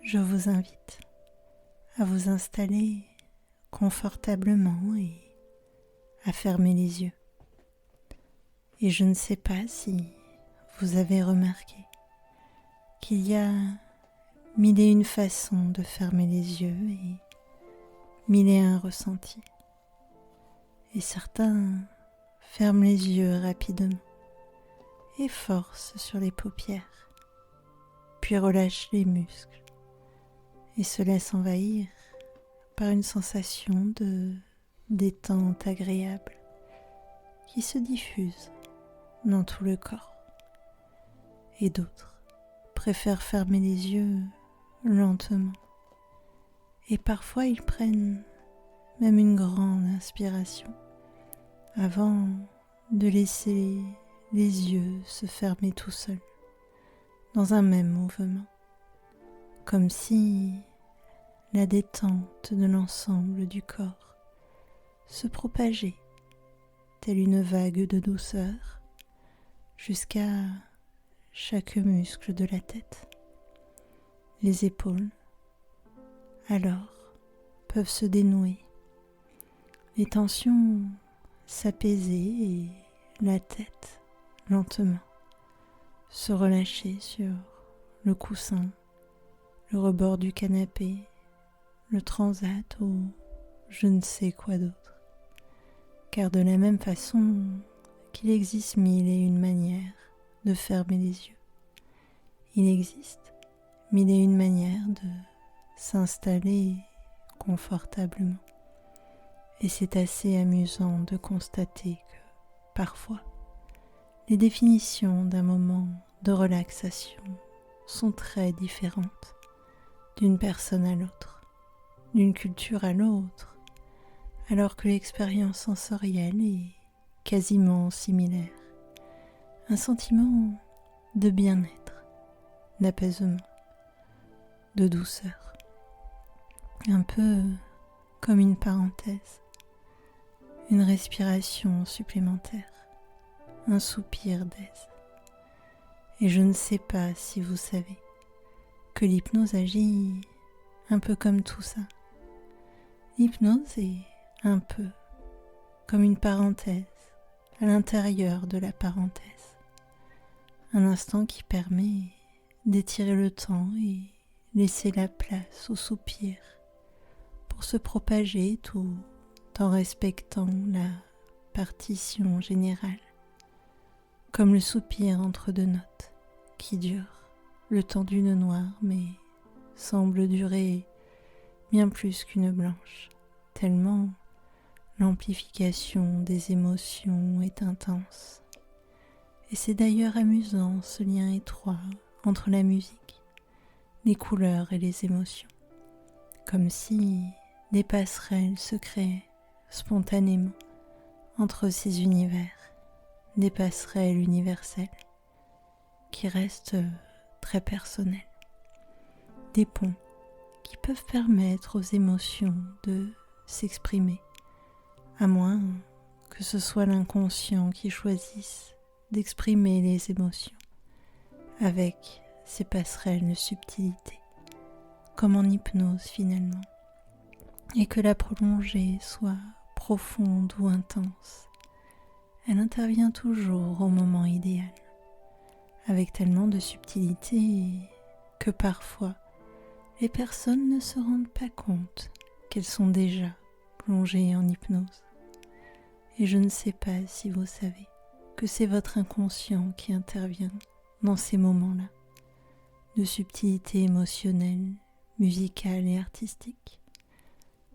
je vous invite à vous installer confortablement et à fermer les yeux. Et je ne sais pas si vous avez remarqué qu'il y a mille et une façons de fermer les yeux et mille et un ressentis. Et certains ferment les yeux rapidement et forcent sur les paupières, puis relâchent les muscles et se laissent envahir par une sensation de détente agréable qui se diffuse dans tout le corps. Et d'autres préfèrent fermer les yeux lentement. Et parfois ils prennent même une grande inspiration avant de laisser les yeux se fermer tout seuls dans un même mouvement, comme si la détente de l'ensemble du corps se propageait telle une vague de douceur jusqu'à chaque muscle de la tête. Les épaules, alors, peuvent se dénouer, les tensions s'apaiser et la tête, lentement, se relâcher sur le coussin, le rebord du canapé, le transat ou je ne sais quoi d'autre. Car de la même façon qu'il existe mille et une manières de fermer les yeux, il existe mille et une manières de s'installer confortablement. Et c'est assez amusant de constater que, parfois, les définitions d'un moment de relaxation sont très différentes d'une personne à l'autre, d'une culture à l'autre, alors que l'expérience sensorielle est quasiment similaire. Un sentiment de bien-être, d'apaisement, de douceur, un peu comme une parenthèse, une respiration supplémentaire, un soupir d'aise. Et je ne sais pas si vous savez que l'hypnose agit un peu comme tout ça. L'hypnose est un peu comme une parenthèse à l'intérieur de la parenthèse. Un instant qui permet d'étirer le temps et laisser la place au soupir pour se propager tout en respectant la partition générale, comme le soupir entre deux notes qui dure le temps d'une noire mais semble durer bien plus qu'une blanche, tellement l'amplification des émotions est intense. Et c'est d'ailleurs amusant ce lien étroit entre la musique, les couleurs et les émotions, comme si des passerelles se créaient spontanément entre ces univers, des passerelles universelles qui restent très personnelles, des ponts qui peuvent permettre aux émotions de s'exprimer, à moins que ce soit l'inconscient qui choisisse d'exprimer les émotions avec ces passerelles de subtilité, comme en hypnose finalement, et que la prolongée soit profonde ou intense, elle intervient toujours au moment idéal, avec tellement de subtilité que parfois les personnes ne se rendent pas compte qu'elles sont déjà plongées en hypnose. Et je ne sais pas si vous savez que c'est votre inconscient qui intervient dans ces moments-là de subtilité émotionnelle, musicale et artistique,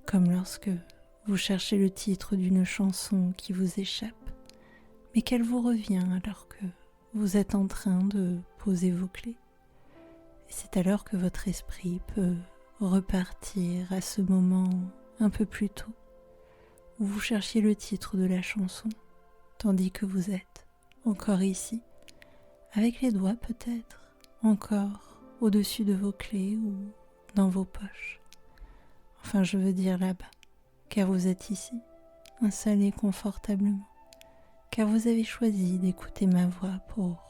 comme lorsque vous cherchez le titre d'une chanson qui vous échappe, mais qu'elle vous revient alors que vous êtes en train de poser vos clés. Et c'est alors que votre esprit peut repartir à ce moment un peu plus tôt, où vous cherchiez le titre de la chanson, tandis que vous êtes encore ici, avec les doigts peut-être encore au-dessus de vos clés ou dans vos poches. Enfin, je veux dire là-bas, car vous êtes ici, installé confortablement, car vous avez choisi d'écouter ma voix pour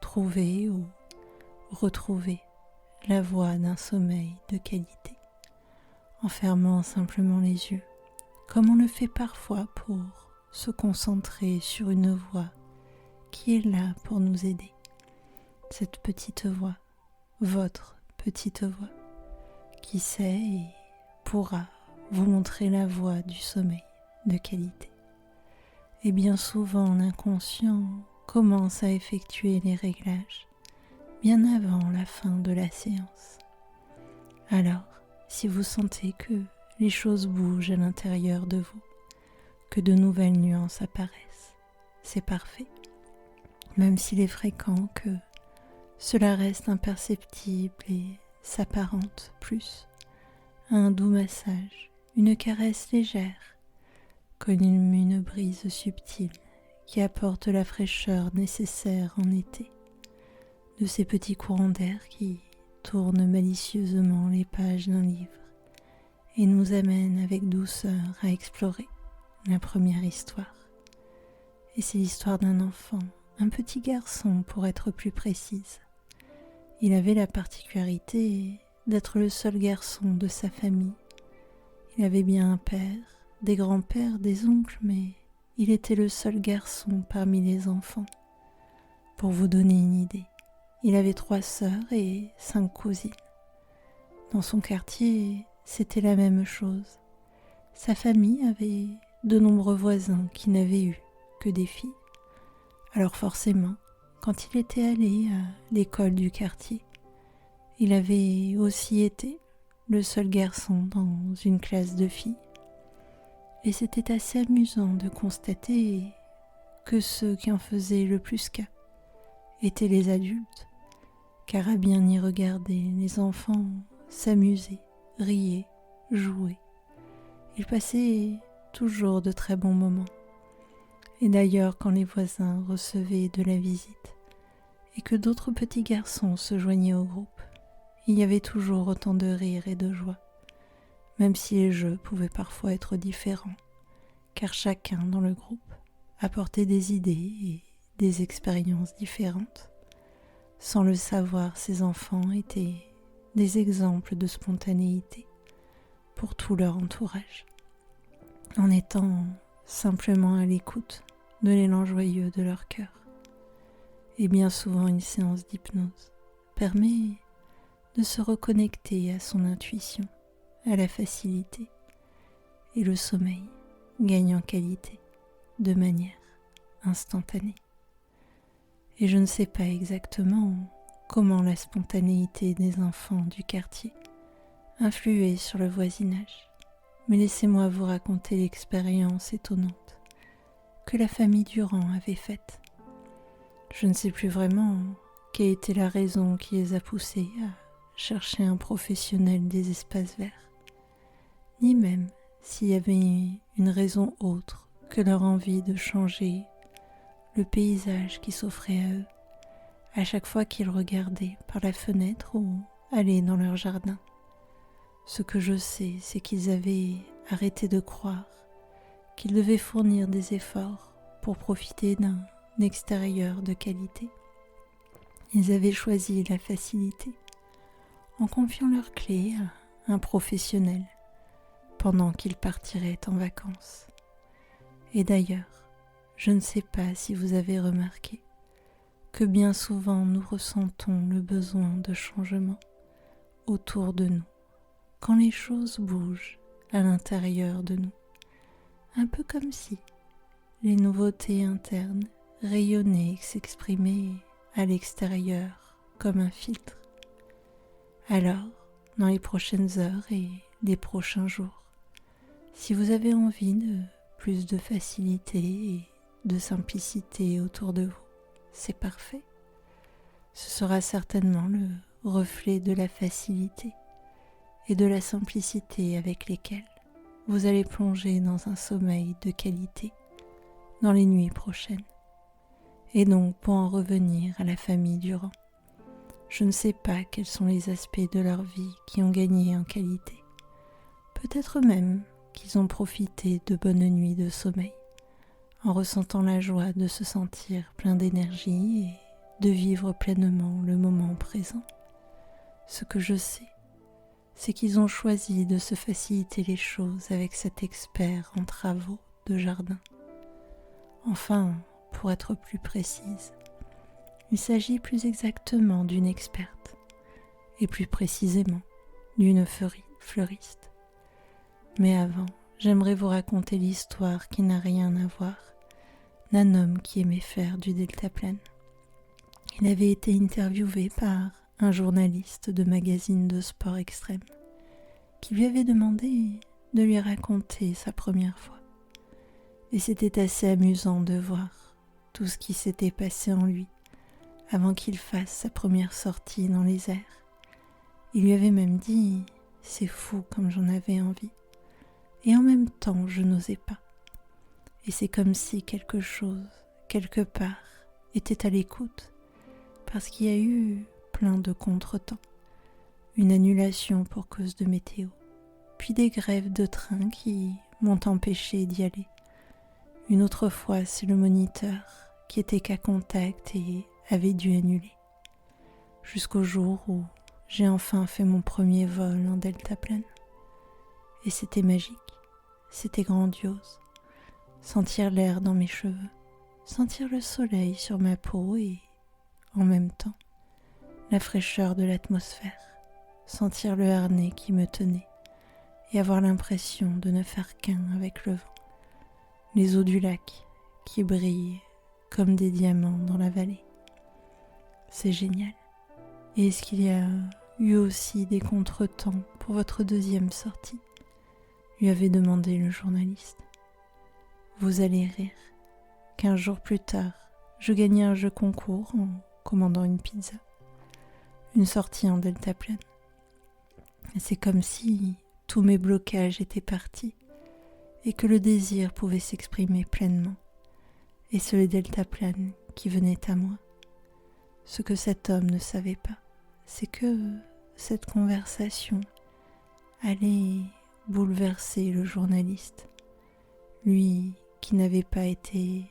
trouver ou retrouver la voie d'un sommeil de qualité, en fermant simplement les yeux, comme on le fait parfois pour se concentrer sur une voix qui est là pour nous aider. Cette petite voix, votre petite voix, qui sait et pourra vous montrer la voie du sommeil de qualité. Et bien souvent, l'inconscient commence à effectuer les réglages bien avant la fin de la séance. Alors, si vous sentez que les choses bougent à l'intérieur de vous, que de nouvelles nuances apparaissent, c'est parfait. Même s'il est fréquent que cela reste imperceptible et s'apparente plus à un doux massage, une caresse légère, comme une brise subtile qui apporte la fraîcheur nécessaire en été, de ces petits courants d'air qui tournent malicieusement les pages d'un livre et nous amènent avec douceur à explorer la première histoire. Et c'est l'histoire d'un enfant, un petit garçon pour être plus précise. Il avait la particularité d'être le seul garçon de sa famille. Il avait bien un père, des grands-pères, des oncles, mais il était le seul garçon parmi les enfants. Pour vous donner une idée, il avait 3 sœurs et 5 cousines. Dans son quartier, c'était la même chose. Sa famille avait de nombreux voisins qui n'avaient eu que des filles. Alors forcément, quand il était allé à l'école du quartier, il avait aussi été le seul garçon dans une classe de filles. Et c'était assez amusant de constater que ceux qui en faisaient le plus cas étaient les adultes, car à bien y regarder, les enfants s'amusaient, riaient, jouaient. Ils passaient toujours de très bons moments. Et d'ailleurs, quand les voisins recevaient de la visite et que d'autres petits garçons se joignaient au groupe, il y avait toujours autant de rire et de joie, même si les jeux pouvaient parfois être différents, car chacun dans le groupe apportait des idées et des expériences différentes. Sans le savoir, ces enfants étaient des exemples de spontanéité pour tout leur entourage, en étant simplement à l'écoute de l'élan joyeux de leur cœur. Et bien souvent, une séance d'hypnose permet de se reconnecter à son intuition, à la facilité, et le sommeil gagne en qualité de manière instantanée. Et je ne sais pas exactement comment la spontanéité des enfants du quartier influait sur le voisinage, mais laissez-moi vous raconter l'expérience étonnante que la famille Durand avait faite. Je ne sais plus vraiment quelle était la raison qui les a poussés à chercher un professionnel des espaces verts, ni même s'il y avait une raison autre que leur envie de changer le paysage qui s'offrait à eux à chaque fois qu'ils regardaient par la fenêtre ou allaient dans leur jardin. Ce que je sais, c'est qu'ils avaient arrêté de croire qu'ils devaient fournir des efforts pour profiter d'un extérieur de qualité. Ils avaient choisi la facilité en confiant leurs clés à un professionnel pendant qu'ils partiraient en vacances. Et d'ailleurs, je ne sais pas si vous avez remarqué que bien souvent nous ressentons le besoin de changement autour de nous, quand les choses bougent à l'intérieur de nous, un peu comme si les nouveautés internes rayonnaient et s'exprimaient à l'extérieur comme un filtre. Alors, dans les prochaines heures et les prochains jours, si vous avez envie de plus de facilité et de simplicité autour de vous, c'est parfait. Ce sera certainement le reflet de la facilité et de la simplicité avec lesquelles vous allez plonger dans un sommeil de qualité dans les nuits prochaines. Et donc, pour en revenir à la famille Durand, je ne sais pas quels sont les aspects de leur vie qui ont gagné en qualité. Peut-être même qu'ils ont profité de bonnes nuits de sommeil, en ressentant la joie de se sentir plein d'énergie et de vivre pleinement le moment présent. Ce que je sais, c'est qu'ils ont choisi de se faciliter les choses avec cet expert en travaux de jardin. Enfin, pour être plus précise, il s'agit plus exactement d'une experte, et plus précisément d'une fleuriste. Mais avant, j'aimerais vous raconter l'histoire qui n'a rien à voir d'un homme qui aimait faire du deltaplane. Il avait été interviewé par un journaliste de magazine de sport extrême qui lui avait demandé de lui raconter sa première fois. Et c'était assez amusant de voir tout ce qui s'était passé en lui avant qu'il fasse sa première sortie dans les airs. Il lui avait même dit « C'est fou comme j'en avais envie ». Et en même temps, je n'osais pas. Et c'est comme si quelque chose, quelque part, était à l'écoute, parce qu'il y a eu plein de contretemps. Une annulation pour cause de météo, puis des grèves de train qui m'ont empêché d'y aller. Une autre fois, c'est le moniteur qui était cas contact et avait dû annuler. Jusqu'au jour où j'ai enfin fait mon premier vol en deltaplane. Et c'était magique, c'était grandiose. Sentir l'air dans mes cheveux, sentir le soleil sur ma peau et, en même temps, la fraîcheur de l'atmosphère, sentir le harnais qui me tenait et avoir l'impression de ne faire qu'un avec le vent. Les eaux du lac qui brillent comme des diamants dans la vallée. C'est génial. Et est-ce qu'il y a eu aussi des contretemps pour votre deuxième sortie ? Lui avait demandé le journaliste. Vous allez rire. 15 jours plus tard, je gagnais un jeu concours en commandant une pizza. Une sortie en deltaplane. Et c'est comme si tous mes blocages étaient partis et que le désir pouvait s'exprimer pleinement. Et c'est le deltaplane qui venait à moi. Ce que cet homme ne savait pas, c'est que cette conversation allait bouleverser le journaliste. Lui qui n'avait pas été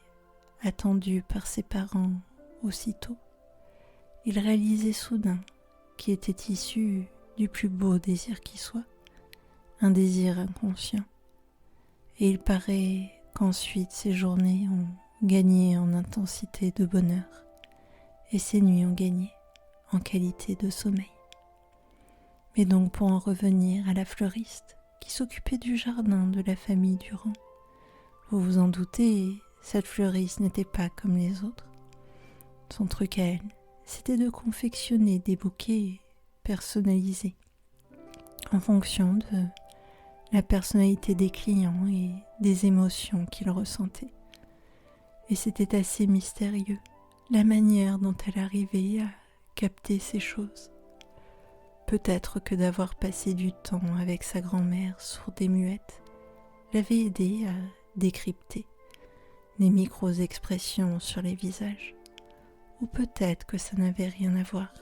attendu par ses parents aussitôt. Il réalisait soudain qu'il était issu du plus beau désir qui soit, un désir inconscient. Et il paraît qu'ensuite ces journées ont gagné en intensité de bonheur et ces nuits ont gagné en qualité de sommeil. Mais donc pour en revenir à la fleuriste qui s'occupait du jardin de la famille Durand, vous vous en doutez, cette fleuriste n'était pas comme les autres. Son truc à elle, c'était de confectionner des bouquets personnalisés en fonction de la personnalité des clients et des émotions qu'ils ressentaient. Et c'était assez mystérieux, la manière dont elle arrivait à capter ces choses. Peut-être que d'avoir passé du temps avec sa grand-mère sourde et muette l'avait aidé à décrypter les micro-expressions sur les visages. Ou peut-être que ça n'avait rien à voir.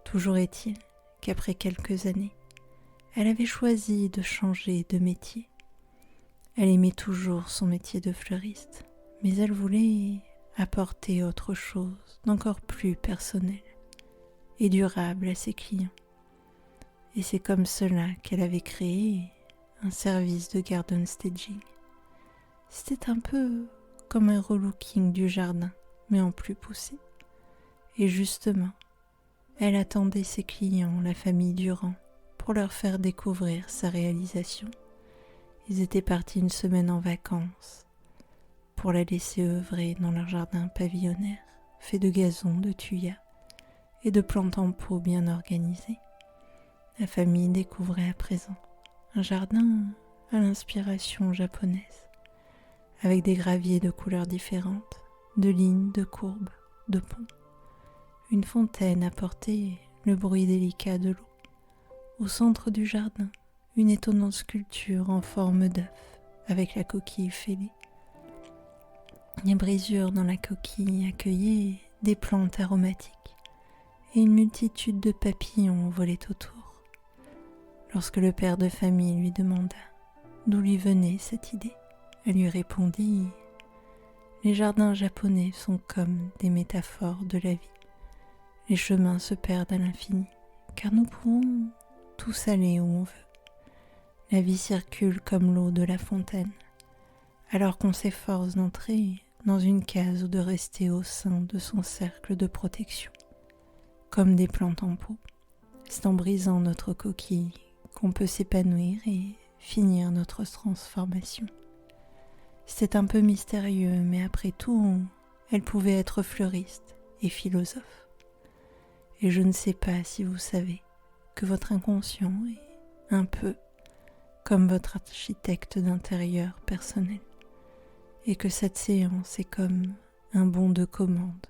Toujours est-il qu'après quelques années, elle avait choisi de changer de métier. Elle aimait toujours son métier de fleuriste, mais elle voulait apporter autre chose d'encore plus personnel et durable à ses clients. Et c'est comme cela qu'elle avait créé un service de garden staging. C'était un peu comme un relooking du jardin, mais en plus poussé. Et justement, elle attendait ses clients, la famille Durand, pour leur faire découvrir sa réalisation. Ils étaient partis une semaine en vacances pour la laisser œuvrer dans leur jardin pavillonnaire, fait de gazon, de tuyas et de plantes en pot bien organisées. La famille découvrait à présent un jardin à l'inspiration japonaise, avec des graviers de couleurs différentes, de lignes, de courbes, de ponts. Une fontaine apportait le bruit délicat de l'eau. Au centre du jardin, une étonnante sculpture en forme d'œuf, avec la coquille fêlée. Les brisures dans la coquille accueillaient des plantes aromatiques, et une multitude de papillons volaient autour. Lorsque le père de famille lui demanda d'où lui venait cette idée, elle lui répondit « Les jardins japonais sont comme des métaphores de la vie. Les chemins se perdent à l'infini, car nous pouvons tous aller où on veut. La vie circule comme l'eau de la fontaine, alors qu'on s'efforce d'entrer dans une case ou de rester au sein de son cercle de protection, comme des plantes en pot. C'est en brisant notre coquille qu'on peut s'épanouir et finir notre transformation. C'est un peu mystérieux, mais après tout, elle pouvait être fleuriste et philosophe. Et je ne sais pas si vous savez que votre inconscient est un peu comme votre architecte d'intérieur personnel, et que cette séance est comme un bon de commande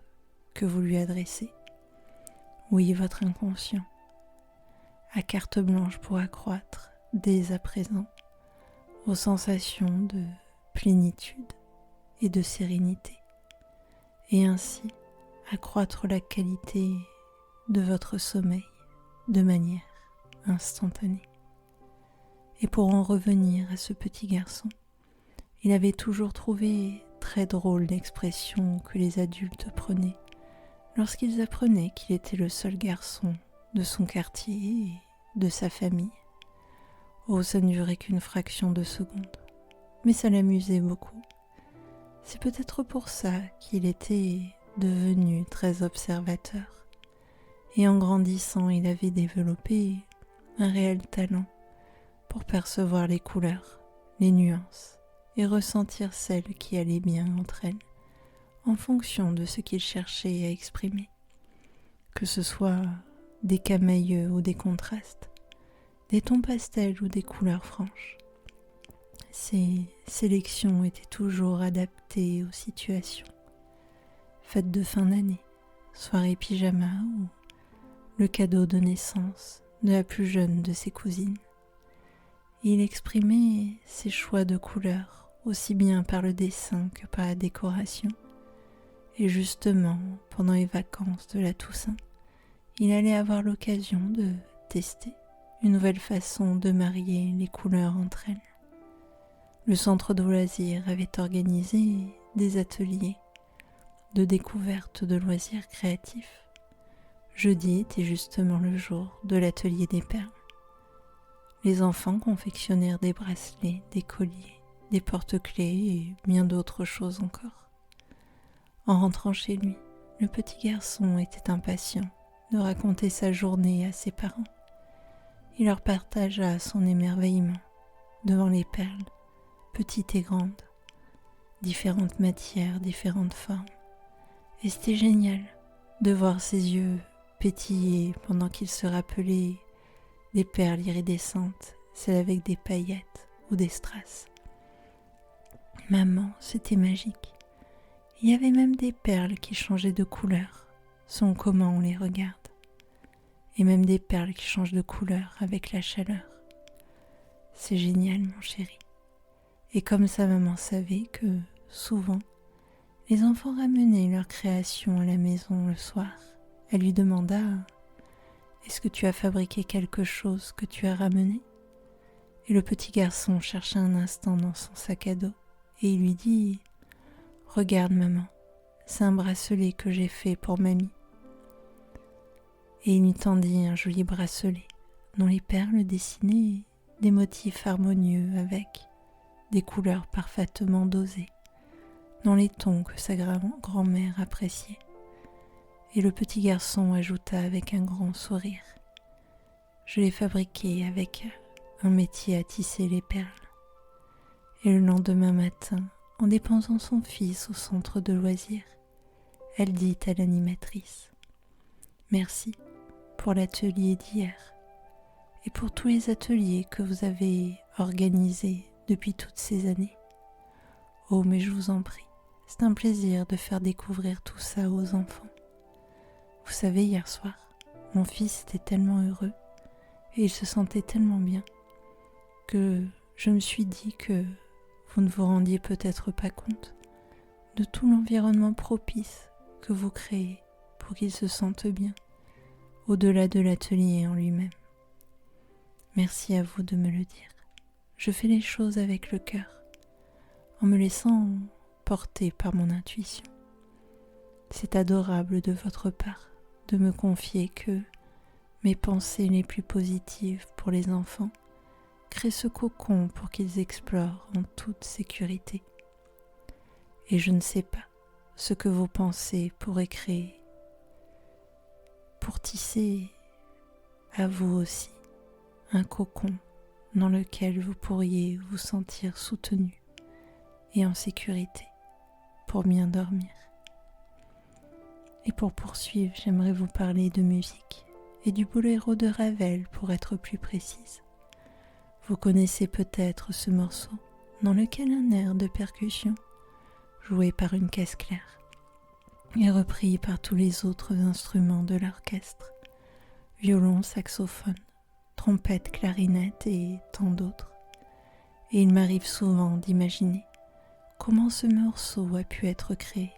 que vous lui adressez. Oui, votre inconscient a carte blanche pour accroître dès à présent vos sensations de plénitude et de sérénité, et ainsi accroître la qualité de votre sommeil de manière instantanée. Et pour en revenir à ce petit garçon, il avait toujours trouvé très drôle l'expression que les adultes prenaient lorsqu'ils apprenaient qu'il était le seul garçon de son quartier et de sa famille. Oh, ça ne durait qu'une fraction de seconde, mais ça l'amusait beaucoup. C'est peut-être pour ça qu'il était devenu très observateur, et en grandissant, il avait développé un réel talent pour percevoir les couleurs, les nuances, et ressentir celles qui allaient bien entre elles, en fonction de ce qu'il cherchait à exprimer, que ce soit des camailleux ou des contrastes, des tons pastels ou des couleurs franches. Ces sélections étaient toujours adaptées aux situations. Fête de fin d'année, soirée pyjama ou le cadeau de naissance de la plus jeune de ses cousines. Il exprimait ses choix de couleurs aussi bien par le dessin que par la décoration. Et justement, pendant les vacances de la Toussaint, il allait avoir l'occasion de tester une nouvelle façon de marier les couleurs entre elles. Le centre de loisirs avait organisé des ateliers de découverte de loisirs créatifs. Jeudi était justement le jour de l'atelier des perles. Les enfants confectionnèrent des bracelets, des colliers, des porte-clés et bien d'autres choses encore. En rentrant chez lui, le petit garçon était impatient de raconter sa journée à ses parents. Il leur partagea son émerveillement devant les perles, petites et grandes, différentes matières, différentes formes. Et c'était génial de voir ses yeux pétiller pendant qu'il se rappelait des perles iridescentes, celles avec des paillettes ou des strass. Maman, c'était magique. Il y avait même des perles qui changeaient de couleur, selon comment on les regarde. Et même des perles qui changent de couleur avec la chaleur. C'est génial, mon chéri. Et comme sa maman savait que, souvent, les enfants ramenaient leur création à la maison le soir, elle lui demanda « Est-ce que tu as fabriqué quelque chose que tu as ramené ?» Et le petit garçon chercha un instant dans son sac à dos et il lui dit « Regarde maman, c'est un bracelet que j'ai fait pour mamie. » Et il lui tendit un joli bracelet dont les perles dessinaient des motifs harmonieux avec des couleurs parfaitement dosées, dans les tons que sa grand-mère appréciait. Et le petit garçon ajouta avec un grand sourire « Je l'ai fabriqué avec un métier à tisser les perles. » Et le lendemain matin, en déposant son fils au centre de loisirs, elle dit à l'animatrice « Merci pour l'atelier d'hier et pour tous les ateliers que vous avez organisés depuis toutes ces années. Oh, mais je vous en prie, c'est un plaisir de faire découvrir tout ça aux enfants. Vous savez, hier soir, mon fils était tellement heureux et il se sentait tellement bien que je me suis dit que vous ne vous rendiez peut-être pas compte de tout l'environnement propice que vous créez pour qu'il se sente bien, au-delà de l'atelier en lui-même. Merci à vous de me le dire. Je fais les choses avec le cœur, en me laissant porter par mon intuition. C'est adorable de votre part de me confier que, mes pensées les plus positives pour les enfants créent ce cocon pour qu'ils explorent en toute sécurité. Et je ne sais pas ce que vos pensées pourraient créer pour tisser à vous aussi un cocon dans lequel vous pourriez vous sentir soutenu et en sécurité pour bien dormir. Et pour poursuivre, j'aimerais vous parler de musique et du boléro de Ravel pour être plus précise. Vous connaissez peut-être ce morceau dans lequel un air de percussion, joué par une caisse claire, est repris par tous les autres instruments de l'orchestre, violon, saxophone, trompette, clarinette et tant d'autres. Et il m'arrive souvent d'imaginer comment ce morceau a pu être créé,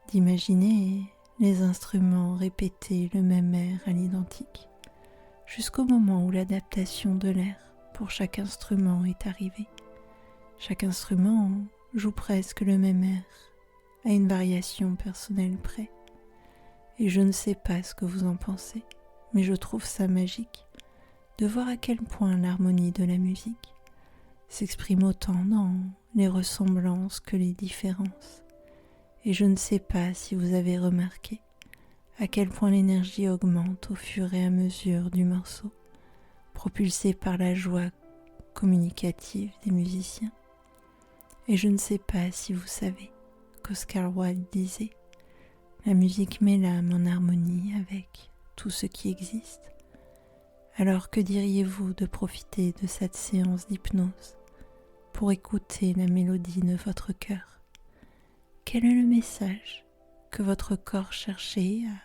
d'imaginer les instruments répéter le même air à l'identique, jusqu'au moment où l'adaptation de l'air pour chaque instrument est arrivée. Chaque instrument joue presque le même air, à une variation personnelle près. Et je ne sais pas ce que vous en pensez, mais je trouve ça magique de voir à quel point l'harmonie de la musique s'exprime autant dans les ressemblances que les différences. Et je ne sais pas si vous avez remarqué à quel point l'énergie augmente au fur et à mesure du morceau, propulsée par la joie communicative des musiciens. Et je ne sais pas si vous savez qu'Oscar Wilde disait « La musique met l'âme en harmonie avec tout ce qui existe ». Alors que diriez-vous de profiter de cette séance d'hypnose pour écouter la mélodie de votre cœur? Quel est le message que votre corps cherchait à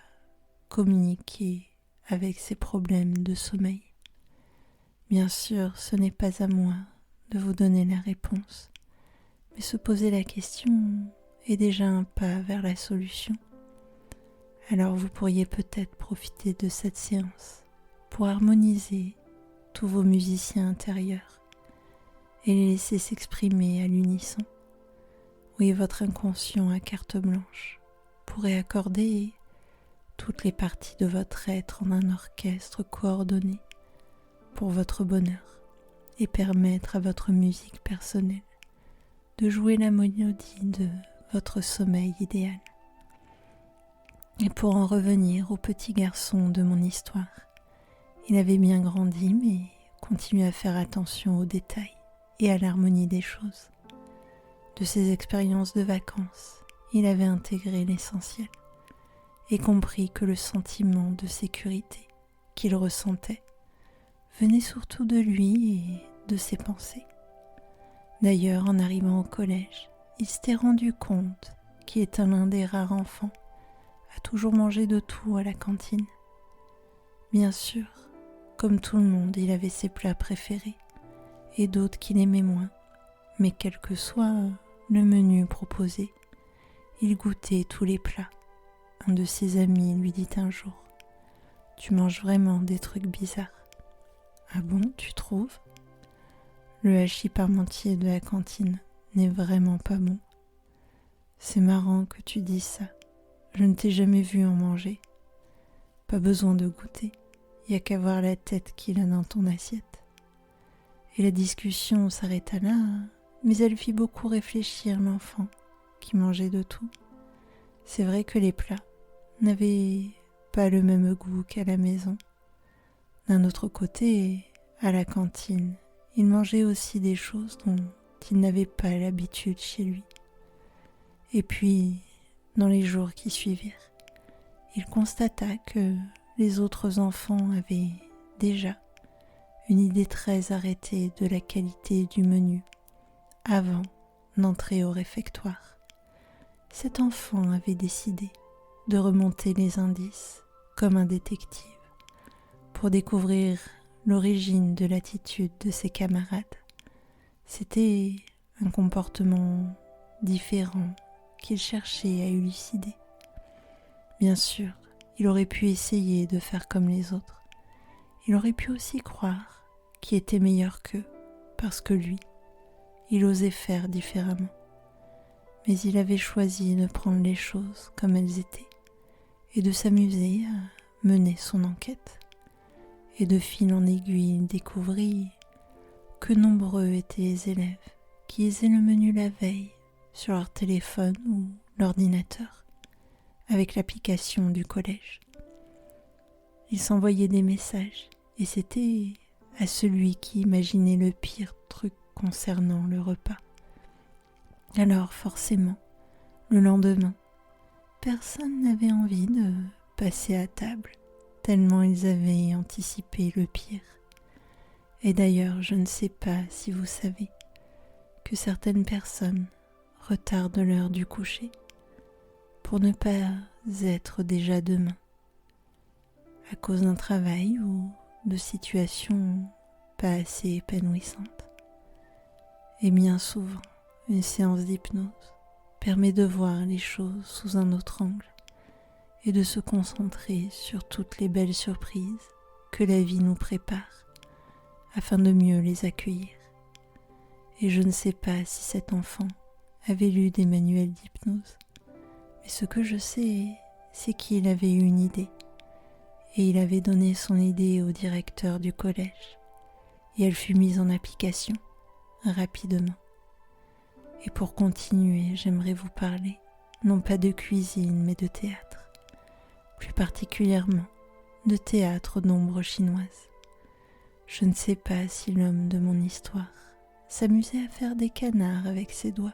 communiquer avec ses problèmes de sommeil? Bien sûr, ce n'est pas à moi de vous donner la réponse, mais se poser la question est déjà un pas vers la solution. Alors vous pourriez peut-être profiter de cette séance pour harmoniser tous vos musiciens intérieurs et les laisser s'exprimer à l'unisson. Oui, votre inconscient à carte blanche pourrait accorder toutes les parties de votre être en un orchestre coordonné pour votre bonheur et permettre à votre musique personnelle de jouer la mélodie de votre sommeil idéal. Et pour en revenir au petit garçon de mon histoire, il avait bien grandi mais continuait à faire attention aux détails et à l'harmonie des choses. De ses expériences de vacances, il avait intégré l'essentiel et compris que le sentiment de sécurité qu'il ressentait venait surtout de lui et de ses pensées. D'ailleurs, en arrivant au collège, il s'était rendu compte qu'il était l'un des rares enfants à toujours manger de tout à la cantine. Bien sûr, comme tout le monde, il avait ses plats préférés et d'autres qu'il aimait moins, mais quel que soit le menu proposé, il goûtait tous les plats. Un de ses amis lui dit un jour « Tu manges vraiment des trucs bizarres. » « Ah bon, tu trouves ? Le hachis parmentier de la cantine n'est vraiment pas bon. C'est marrant que tu dises ça. Je ne t'ai jamais vu en manger. Pas besoin de goûter. Il n'y a qu'à voir la tête qu'il a dans ton assiette. » Et la discussion s'arrêta là, mais elle fit beaucoup réfléchir l'enfant qui mangeait de tout. C'est vrai que les plats n'avaient pas le même goût qu'à la maison. D'un autre côté, à la cantine, il mangeait aussi des choses dont il n'avait pas l'habitude chez lui. Et puis, dans les jours qui suivirent, il constata que les autres enfants avaient déjà une idée très arrêtée de la qualité du menu avant d'entrer au réfectoire. Cet enfant avait décidé de remonter les indices comme un détective pour découvrir l'origine de l'attitude de ses camarades. C'était un comportement différent qu'il cherchait à élucider. Bien sûr, il aurait pu essayer de faire comme les autres. Il aurait pu aussi croire qu'il était meilleur qu'eux, parce que lui, il osait faire différemment. Mais il avait choisi de prendre les choses comme elles étaient et de s'amuser à mener son enquête. et de fil en aiguille il découvrit que nombreux étaient les élèves qui lisaient le menu la veille sur leur téléphone ou l'ordinateur avec l'application du collège. Ils s'envoyaient des messages et c'était à celui qui imaginait le pire truc concernant le repas. Alors forcément, le lendemain, personne n'avait envie de passer à table, tellement ils avaient anticipé le pire. Et d'ailleurs, je ne sais pas si vous savez que certaines personnes retardent l'heure du coucher pour ne pas être déjà demain, à cause d'un travail ou de situations pas assez épanouissantes. Et bien souvent, une séance d'hypnose permet de voir les choses sous un autre angle et de se concentrer sur toutes les belles surprises que la vie nous prépare afin de mieux les accueillir. Et je ne sais pas si cet enfant avait lu des manuels d'hypnose, mais ce que je sais, c'est qu'il avait eu une idée et il avait donné son idée au directeur du collège et elle fut mise en application rapidement. Et pour continuer, j'aimerais vous parler, non pas de cuisine, mais de théâtre, plus particulièrement de théâtre d'ombre chinoise. Je ne sais pas si l'homme de mon histoire s'amusait à faire des canards avec ses doigts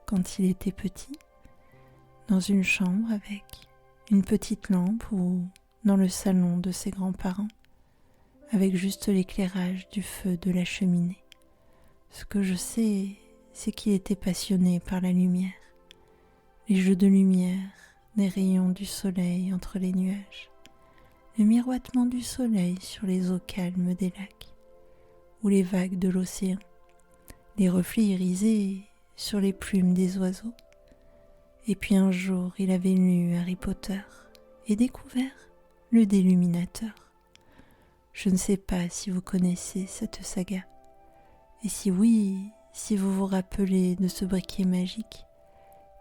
quand il était petit, dans une chambre avec une petite lampe ou dans le salon de ses grands-parents, avec juste l'éclairage du feu de la cheminée. Ce que je sais, c'est qu'il était passionné par la lumière, les jeux de lumière, les rayons du soleil entre les nuages, le miroitement du soleil sur les eaux calmes des lacs ou les vagues de l'océan, les reflets irisés sur les plumes des oiseaux. Et puis un jour, il avait lu Harry Potter et découvert le Déluminateur. Je ne sais pas si vous connaissez cette saga, et si oui, si vous vous rappelez de ce briquet magique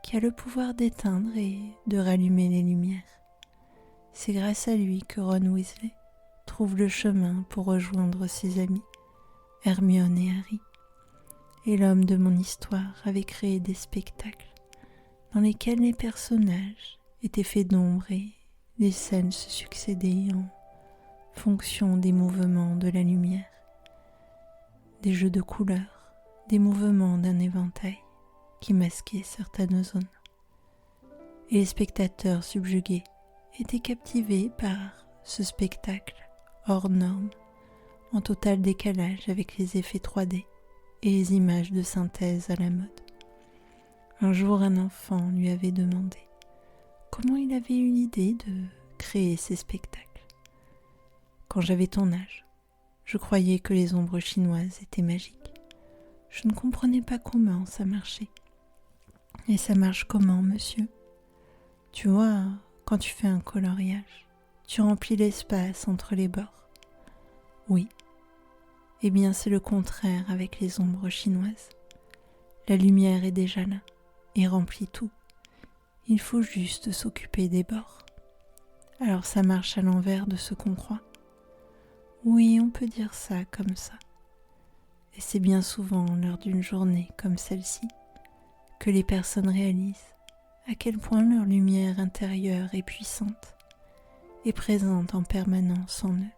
qui a le pouvoir d'éteindre et de rallumer les lumières. C'est grâce à lui que Ron Weasley trouve le chemin pour rejoindre ses amis, Hermione et Harry. Et l'homme de mon histoire avait créé des spectacles dans lesquels les personnages étaient faits d'ombre et les scènes se succédaient en fonction des mouvements de la lumière, des jeux de couleurs, des mouvements d'un éventail qui masquaient certaines zones. Et les spectateurs subjugués étaient captivés par ce spectacle hors norme, en total décalage avec les effets 3D et les images de synthèse à la mode. Un jour, un enfant lui avait demandé comment il avait eu l'idée de créer ces spectacles. Quand j'avais ton âge, je croyais que les ombres chinoises étaient magiques. Je ne comprenais pas comment ça marchait. Et ça marche comment, monsieur? Tu vois, quand tu fais un coloriage, tu remplis l'espace entre les bords. Oui. Eh bien, c'est le contraire avec les ombres chinoises. La lumière est déjà là et remplit tout. Il faut juste s'occuper des bords. Alors ça marche à l'envers de ce qu'on croit. Oui, on peut dire ça comme ça. Et c'est bien souvent lors d'une journée comme celle-ci que les personnes réalisent à quel point leur lumière intérieure est puissante et présente en permanence en eux.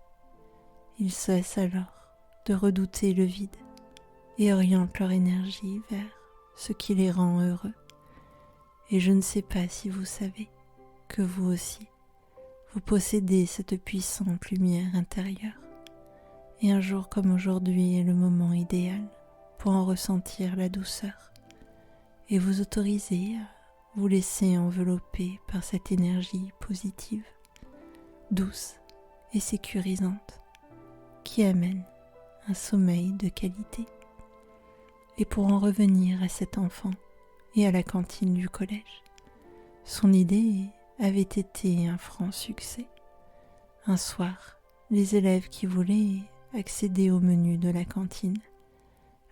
Ils cessent alors de redouter le vide et orientent leur énergie vers ce qui les rend heureux. Et je ne sais pas si vous savez que vous aussi, vous possédez cette puissante lumière intérieure. Et un jour comme aujourd'hui est le moment idéal pour en ressentir la douceur et vous autoriser à vous laisser envelopper par cette énergie positive, douce et sécurisante qui amène un sommeil de qualité. Et pour en revenir à cet enfant et à la cantine du collège, son idée avait été un franc succès. Un soir, les élèves qui voulaient accéder au menu de la cantine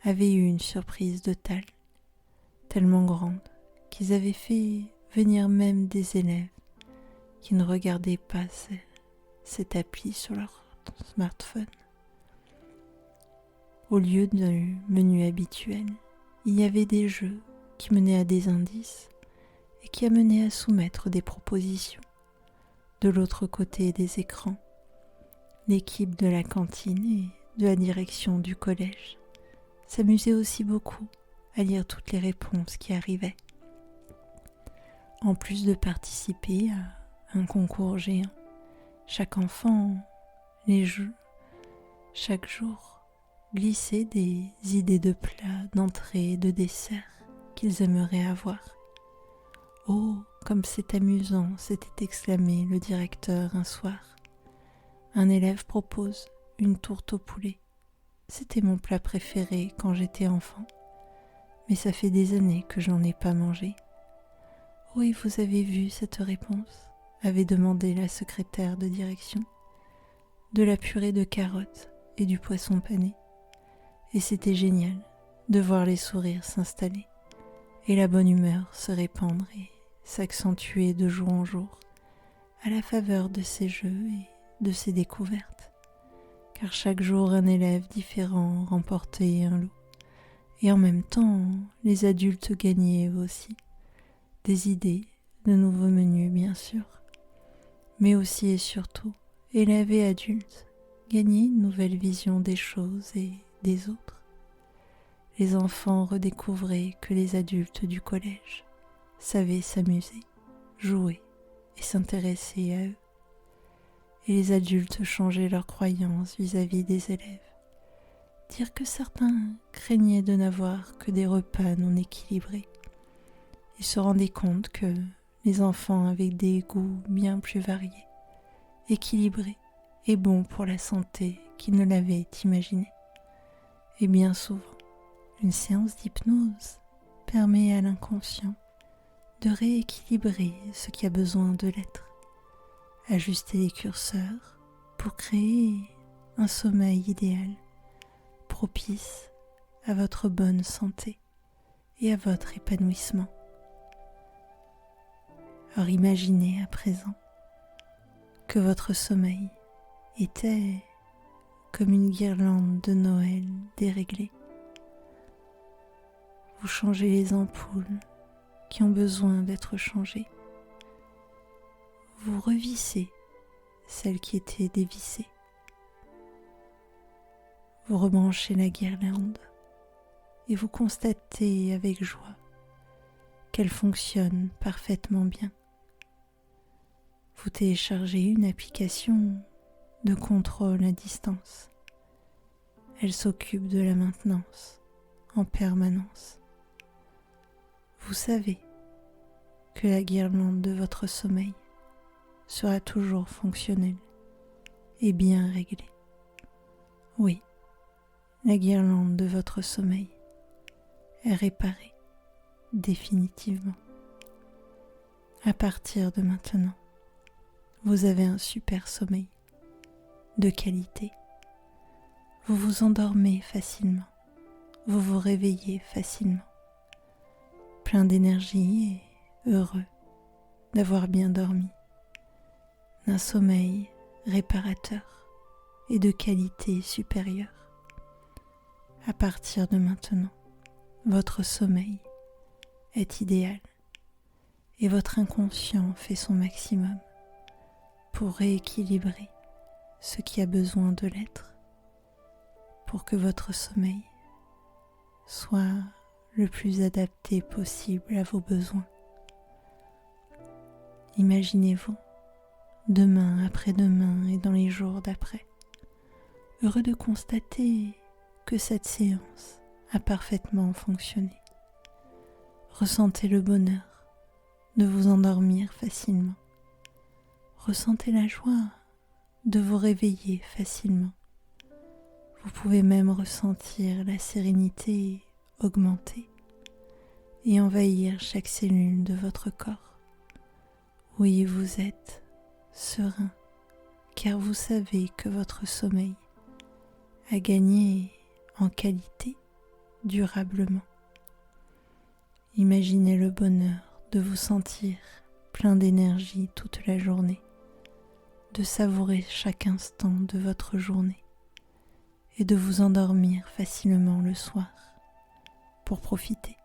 avaient eu une surprise de taille, tellement grande qu'ils avaient fait venir même des élèves qui ne regardaient pas cette appli sur leur smartphone. Au lieu du menu habituel, il y avait des jeux qui menaient à des indices et qui amenaient à soumettre des propositions. De l'autre côté des écrans, l'équipe de la cantine et de la direction du collège s'amusait aussi beaucoup à lire toutes les réponses qui arrivaient. En plus de participer à un concours géant, chaque enfant, chaque jour, glissait des idées de plats, d'entrées et de desserts qu'ils aimeraient avoir. « Oh, comme c'est amusant !» s'était exclamé le directeur un soir. Un élève propose une tourte au poulet. C'était mon plat préféré quand j'étais enfant, mais ça fait des années que je n'en ai pas mangé. « Oui, vous avez vu cette réponse ?» avait demandé la secrétaire de direction. De la purée de carottes et du poisson pané. Et c'était génial de voir les sourires s'installer et la bonne humeur se répandre et s'accentuer de jour en jour à la faveur de ces jeux et de ces découvertes. Car chaque jour un élève différent remportait un lot. Et en même temps, les adultes gagnaient eux aussi. Des idées, de nouveaux menus bien sûr. Mais aussi et surtout, élèves et adultes gagnaient une nouvelle vision des choses et des autres. Les enfants redécouvraient que les adultes du collège savaient s'amuser, jouer et s'intéresser à eux. Et les adultes changeaient leurs croyances vis-à-vis des élèves. Dire que certains craignaient de n'avoir que des repas non équilibrés. Ils se rendaient compte que les enfants avaient des goûts bien plus variés, équilibrés et bons pour la santé qu'ils ne l'avaient imaginé. Et bien souvent, une séance d'hypnose permet à l'inconscient de rééquilibrer ce qui a besoin de l'être, ajuster les curseurs pour créer un sommeil idéal, propice à votre bonne santé et à votre épanouissement. Alors imaginez à présent que votre sommeil était comme une guirlande de Noël déréglée. Vous changez les ampoules qui ont besoin d'être changées. Vous revissez celles qui étaient dévissées. Vous rebranchez la guirlande et vous constatez avec joie qu'elle fonctionne parfaitement bien. Vous téléchargez une application de contrôle à distance. Elle s'occupe de la maintenance en permanence. Vous savez que la guirlande de votre sommeil sera toujours fonctionnelle et bien réglée. Oui, la guirlande de votre sommeil est réparée définitivement. À partir de maintenant, vous avez un super sommeil de qualité. Vous vous endormez facilement, vous vous réveillez facilement, plein d'énergie et heureux d'avoir bien dormi, d'un sommeil réparateur et de qualité supérieure. À partir de maintenant, votre sommeil est idéal et votre inconscient fait son maximum pour rééquilibrer ce qui a besoin de l'être, pour que votre sommeil soit le plus adapté possible à vos besoins. Imaginez-vous demain, après-demain et dans les jours d'après, heureux de constater que cette séance a parfaitement fonctionné. Ressentez le bonheur de vous endormir facilement. Ressentez la joie de vous réveiller facilement. Vous pouvez même ressentir la sérénité augmenter et envahir chaque cellule de votre corps. Oui, vous êtes serein, car vous savez que votre sommeil a gagné en qualité durablement. Imaginez le bonheur de vous sentir plein d'énergie toute la journée, de savourer chaque instant de votre journée et de vous endormir facilement le soir pour profiter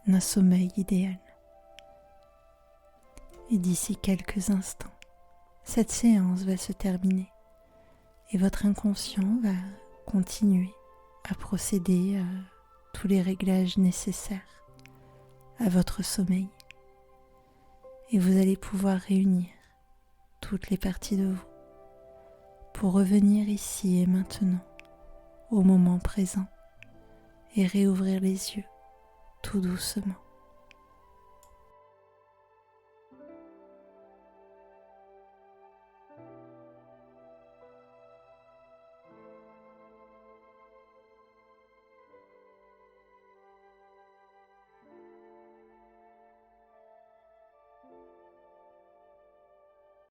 d'un sommeil idéal. Et d'ici quelques instants, cette séance va se terminer et votre inconscient va continuer à procéder à tous les réglages nécessaires à votre sommeil. Et vous allez pouvoir réunir toutes les parties de vous pour revenir ici et maintenant, au moment présent, et réouvrir les yeux tout doucement.